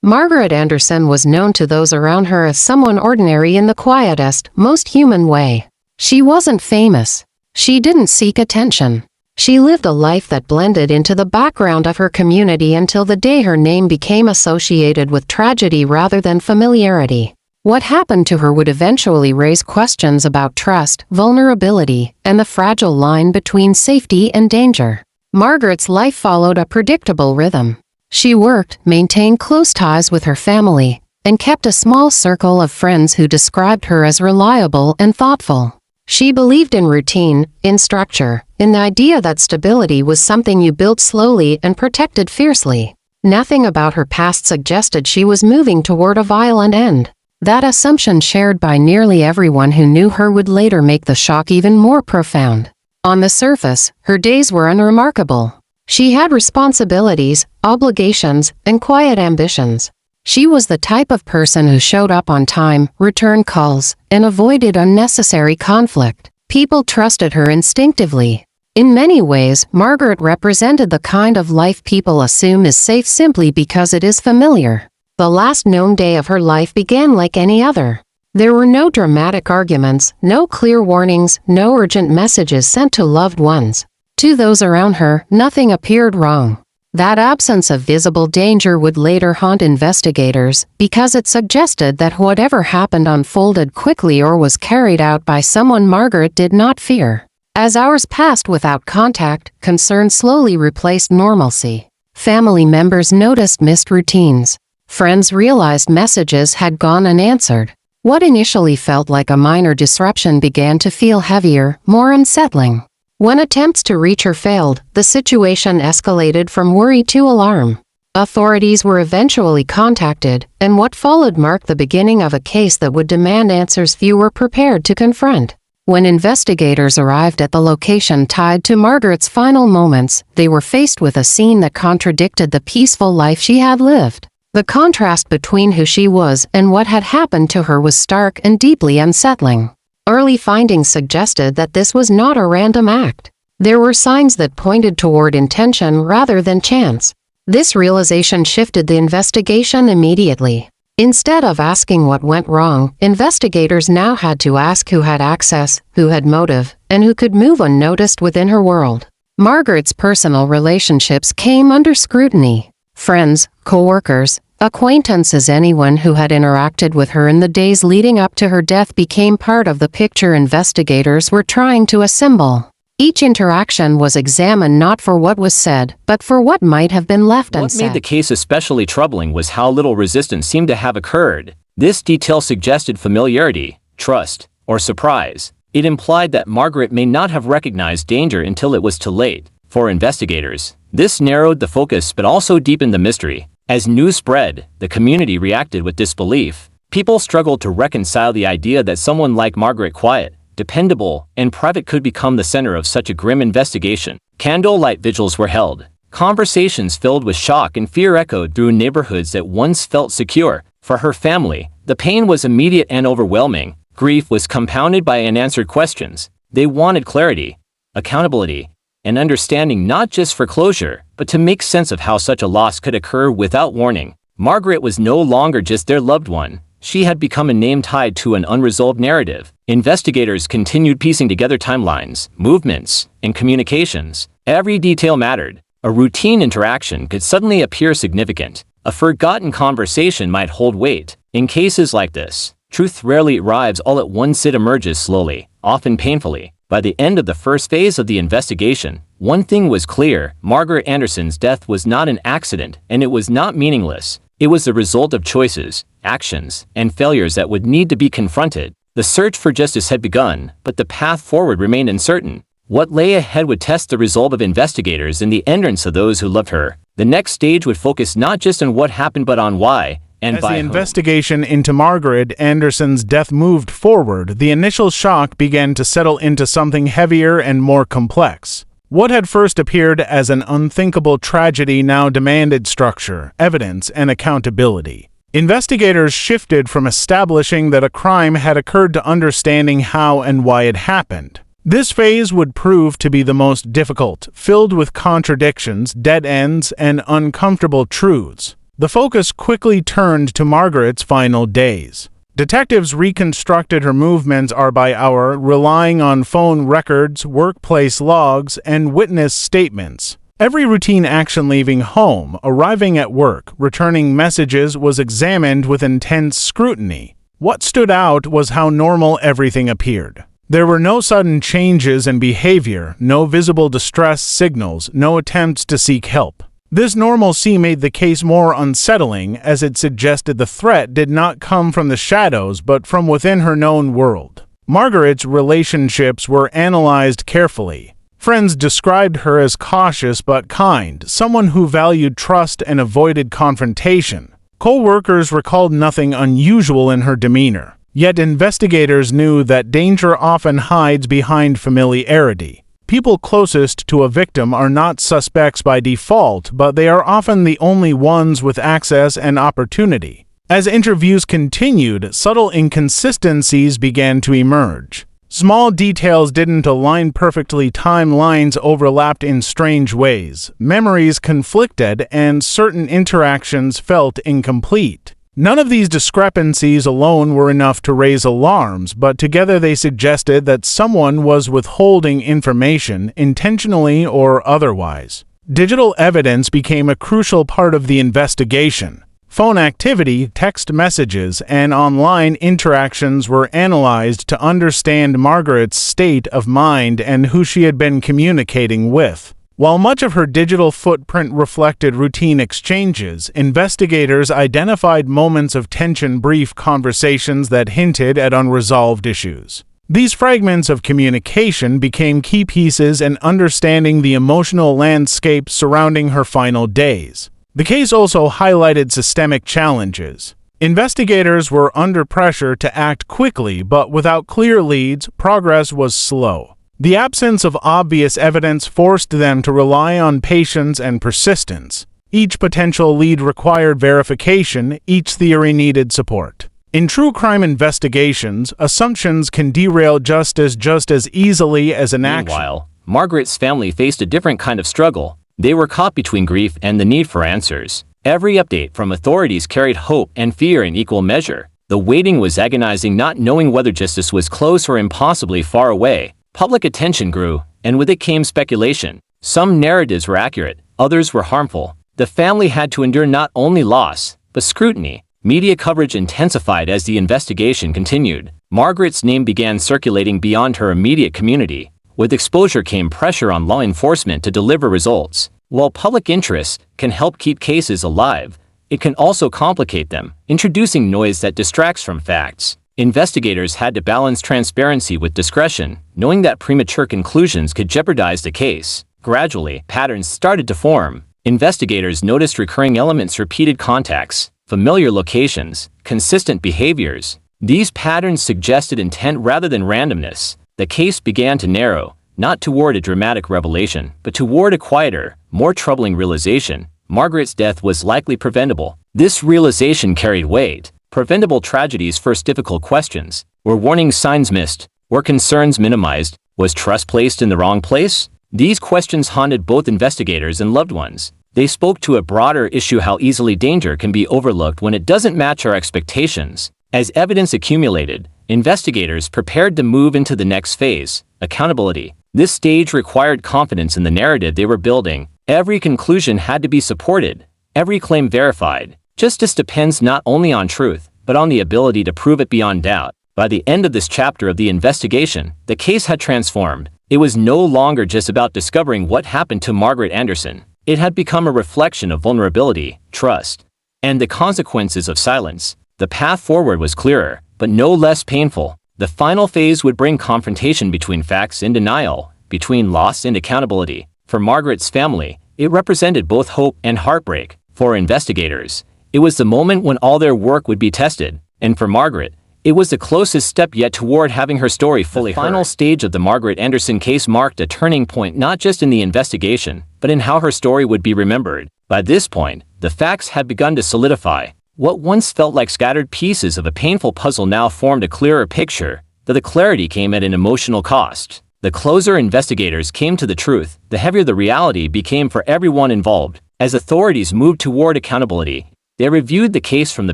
Margaret Anderson was known to those around her as someone ordinary in the quietest, most human way. She wasn't famous. She didn't seek attention. She lived a life that blended into the background of her community until the day her name became associated with tragedy rather than familiarity. What happened to her would eventually raise questions about trust, vulnerability, and the fragile line between safety and danger. Margaret's life followed a predictable rhythm. She worked, maintained close ties with her family, and kept a small circle of friends who described her as reliable and thoughtful. She believed in routine, in structure, in the idea that stability was something you built slowly and protected fiercely. Nothing about her past suggested she was moving toward a violent end. That assumption shared by nearly everyone who knew her would later make the shock even more profound. On the surface, her days were unremarkable. She had responsibilities, obligations, and quiet ambitions. She was the type of person who showed up on time, returned calls, and avoided unnecessary conflict. People trusted her instinctively. In many ways, Margaret represented the kind of life people assume is safe simply because it is familiar. The last known day of her life began like any other. There were no dramatic arguments, no clear warnings, no urgent messages sent to loved ones. To those around her, nothing appeared wrong. That absence of visible danger would later haunt investigators, because it suggested that whatever happened unfolded quickly or was carried out by someone Margaret did not fear. As hours passed without contact, concern slowly replaced normalcy. Family members noticed missed routines. Friends realized messages had gone unanswered. What initially felt like a minor disruption began to feel heavier, more unsettling. When attempts to reach her failed, the situation escalated from worry to alarm. Authorities were eventually contacted, and what followed marked the beginning of a case that would demand answers few were prepared to confront. When investigators arrived at the location tied to Margaret's final moments, they were faced with a scene that contradicted the peaceful life she had lived. The contrast between who she was and what had happened to her was stark and deeply unsettling. Early findings suggested that this was not a random act. There were signs that pointed toward intention rather than chance. This realization shifted the investigation immediately. Instead of asking what went wrong, investigators now had to ask who had access, who had motive, and who could move unnoticed within her world. Margaret's personal relationships came under scrutiny. Friends, co-workers, acquaintances, anyone who had interacted with her in the days leading up to her death became part of the picture investigators were trying to assemble. Each interaction was examined not for what was said, but for what might have been left unsaid. What made the case especially troubling was how little resistance seemed to have occurred. This detail suggested familiarity, trust, or surprise. It implied that Margaret may not have recognized danger until it was too late. For investigators, this narrowed the focus but also deepened the mystery. As news spread, the community reacted with disbelief. People struggled to reconcile the idea that someone like Margaret, quiet, dependable, and private, could become the center of such a grim investigation. Candlelight vigils were held. Conversations filled with shock and fear echoed through neighborhoods that once felt secure. For her family, the pain was immediate and overwhelming. Grief was compounded by unanswered questions. They wanted clarity, accountability, and understanding, not just for closure, but to make sense of how such a loss could occur without warning. Margaret was no longer just their loved one. She had become a name tied to an unresolved narrative. Investigators continued piecing together timelines, movements, and communications. Every detail mattered. A routine interaction could suddenly appear significant. A forgotten conversation might hold weight. In cases like this, truth rarely arrives all at once. It emerges slowly, often painfully. By the end of the first phase of the investigation, one thing was clear: Margaret Anderson's death was not an accident, and it was not meaningless. It was the result of choices, actions, and failures that would need to be confronted. The search for justice had begun, but the path forward remained uncertain. What lay ahead would test the resolve of investigators and the endurance of those who loved her. The next stage would focus not just on what happened but on why, and as by the whom. investigation into Margaret Anderson's death moved forward, the initial shock began to settle into something heavier and more complex. What had first appeared as an unthinkable tragedy now demanded structure, evidence, and accountability. Investigators shifted from establishing that a crime had occurred to understanding how and why it happened. This phase would prove to be the most difficult, filled with contradictions, dead ends, and uncomfortable truths. The focus quickly turned to Margaret's final days. Detectives reconstructed her movements hour by hour, relying on phone records, workplace logs, and witness statements. Every routine action leaving home, arriving at work, returning messages was examined with intense scrutiny. What stood out was how normal everything appeared. There were no sudden changes in behavior, no visible distress signals, no attempts to seek help. This normalcy made the case more unsettling, as it suggested the threat did not come from the shadows but from within her known world. Margaret's relationships were analyzed carefully. Friends described her as cautious but kind, someone who valued trust and avoided confrontation. Co-workers recalled nothing unusual in her demeanor. Yet investigators knew that danger often hides behind familiarity. People closest to a victim are not suspects by default, but they are often the only ones with access and opportunity. As interviews continued, subtle inconsistencies began to emerge. Small details didn't align perfectly, timelines overlapped in strange ways, memories conflicted, and certain interactions felt incomplete. None of these discrepancies alone were enough to raise alarms, but together they suggested that someone was withholding information, intentionally or otherwise. Digital evidence became a crucial part of the investigation. Phone activity, text messages, and online interactions were analyzed to understand Margaret's state of mind and who she had been communicating with. While much of her digital footprint reflected routine exchanges, investigators identified moments of tension, brief conversations that hinted at unresolved issues. These fragments of communication became key pieces in understanding the emotional landscape surrounding her final days. The case also highlighted systemic challenges. Investigators were under pressure to act quickly, but without clear leads, progress was slow. The absence of obvious evidence forced them to rely on patience and persistence. Each potential lead required verification, each theory needed support. In true crime investigations, assumptions can derail justice just as easily as an action. Meanwhile, Margaret's family faced a different kind of struggle. They were caught between grief and the need for answers. Every update from authorities carried hope and fear in equal measure. The waiting was agonizing, not knowing whether justice was close or impossibly far away. Public attention grew, and with it came speculation. Some narratives were accurate, others were harmful. The family had to endure not only loss, but scrutiny. Media coverage intensified as the investigation continued. Margaret's name began circulating beyond her immediate community. With exposure came pressure on law enforcement to deliver results. While public interest can help keep cases alive, it can also complicate them, introducing noise that distracts from facts. Investigators had to balance transparency with discretion, knowing that premature conclusions could jeopardize the case. Gradually, patterns started to form. Investigators noticed recurring elements, repeated contacts, familiar locations, consistent behaviors. These patterns suggested intent rather than randomness. The case began to narrow, not toward a dramatic revelation, but toward a quieter, more troubling realization. Margaret's death was likely preventable. This realization carried weight. Preventable tragedies first difficult questions. Were warning signs missed? Were concerns minimized? Was trust placed in the wrong place? These questions haunted both investigators and loved ones. They spoke to a broader issue: how easily danger can be overlooked when it doesn't match our expectations. As evidence accumulated, investigators prepared to move into the next phase, accountability. This stage required confidence in the narrative they were building. Every conclusion had to be supported, every claim verified. Justice depends not only on truth, but on the ability to prove it beyond doubt. By the end of this chapter of the investigation, the case had transformed. It was no longer just about discovering what happened to Margaret Anderson. It had become a reflection of vulnerability, trust, and the consequences of silence. The path forward was clearer, but no less painful. The final phase would bring confrontation between facts and denial, between loss and accountability. For Margaret's family, it represented both hope and heartbreak. For investigators, it was the moment when all their work would be tested. And for Margaret, it was the closest step yet toward having her story fully heard. The final stage of the Margaret Anderson case marked a turning point not just in the investigation, but in how her story would be remembered. By this point, the facts had begun to solidify. What once felt like scattered pieces of a painful puzzle now formed a clearer picture, though the clarity came at an emotional cost. The closer investigators came to the truth, the heavier the reality became for everyone involved. As authorities moved toward accountability, They reviewed the case from the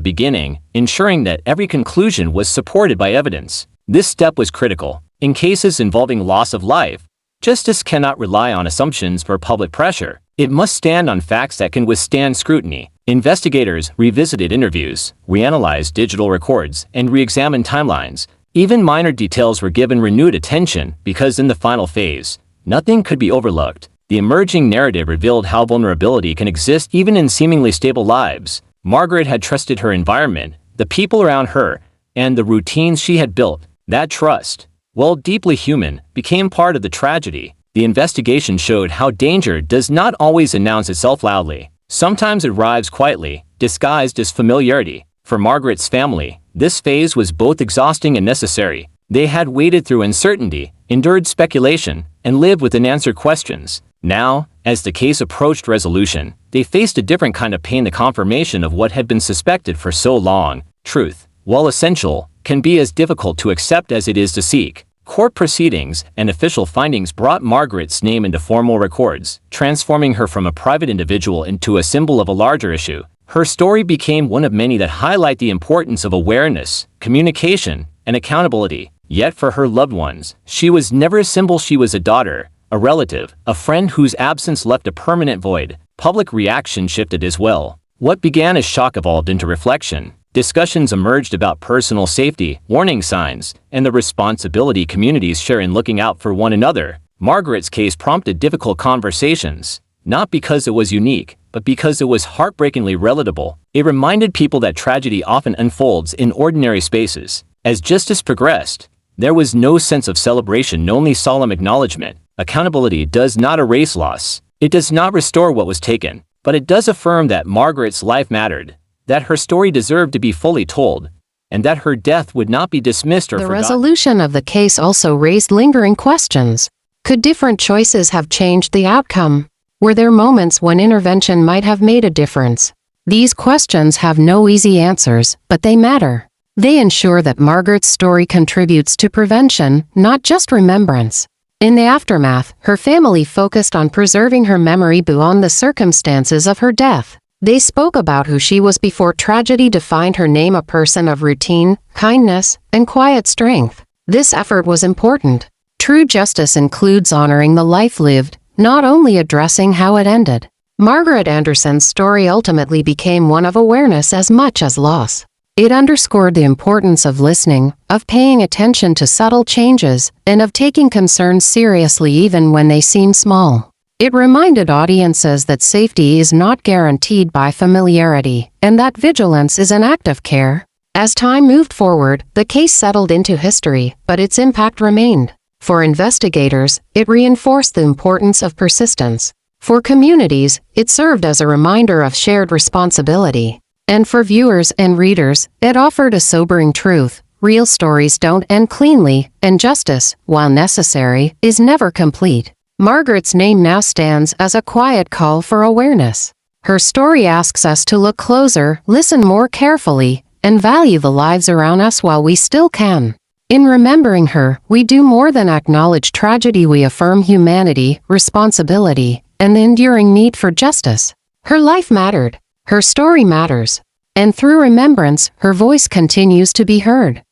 beginning, ensuring that every conclusion was supported by evidence. This step was critical. In cases involving loss of life, justice cannot rely on assumptions or public pressure. It must stand on facts that can withstand scrutiny. Investigators revisited interviews, reanalyzed digital records, and re-examined timelines. Even minor details were given renewed attention because in the final phase, nothing could be overlooked. The emerging narrative revealed how vulnerability can exist even in seemingly stable lives. Margaret had trusted her environment, the people around her, and the routines she had built. That trust, while deeply human, became part of the tragedy. The investigation showed how danger does not always announce itself loudly. Sometimes it arrives quietly, disguised as familiarity. For Margaret's family, this phase was both exhausting and necessary. They had waded through uncertainty, endured speculation, and lived with unanswered questions. Now, as the case approached resolution, they faced a different kind of pain: the confirmation of what had been suspected for so long. Truth, while essential, can be as difficult to accept as it is to seek. Court proceedings and official findings brought Margaret's name into formal records, transforming her from a private individual into a symbol of a larger issue. Her story became one of many that highlight the importance of awareness, communication, and accountability. Yet for her loved ones, she was never a symbol. She was a daughter, a relative, a friend whose absence left a permanent void. Public reaction shifted as well. What began as shock evolved into reflection. Discussions emerged about personal safety, warning signs, and the responsibility communities share in looking out for one another. Margaret's case prompted difficult conversations, not because it was unique, but because it was heartbreakingly relatable. It reminded people that tragedy often unfolds in ordinary spaces. As justice progressed, there was no sense of celebration, only solemn acknowledgement. Accountability does not erase loss. It does not restore what was taken, but it does affirm that Margaret's life mattered, that her story deserved to be fully told, and that her death would not be dismissed or The forgotten. resolution of the case also raised lingering questions. Could different choices have changed the outcome? Were there moments when intervention might have made a difference? These questions have no easy answers, but they matter. They ensure that Margaret's story contributes to prevention, not just remembrance. In the aftermath, her family focused on preserving her memory beyond the circumstances of her death. They spoke about who she was before tragedy defined her name, a person of routine, kindness, and quiet strength. This effort was important. True justice includes honoring the life lived, not only addressing how it ended. Margaret Anderson's story ultimately became one of awareness as much as loss. It underscored the importance of listening, of paying attention to subtle changes, and of taking concerns seriously even when they seem small. It reminded audiences that safety is not guaranteed by familiarity, and that vigilance is an act of care. As time moved forward, the case settled into history, but its impact remained. For investigators, it reinforced the importance of persistence. For communities, it served as a reminder of shared responsibility. And for viewers and readers, it offered a sobering truth. Real stories don't end cleanly, and justice, while necessary, is never complete. Margaret's name now stands as a quiet call for awareness. Her story asks us to look closer, listen more carefully, and value the lives around us while we still can. In remembering her, we do more than acknowledge tragedy. We affirm humanity, responsibility, and the enduring need for justice. Her life mattered. Her story matters. And through remembrance, her voice continues to be heard.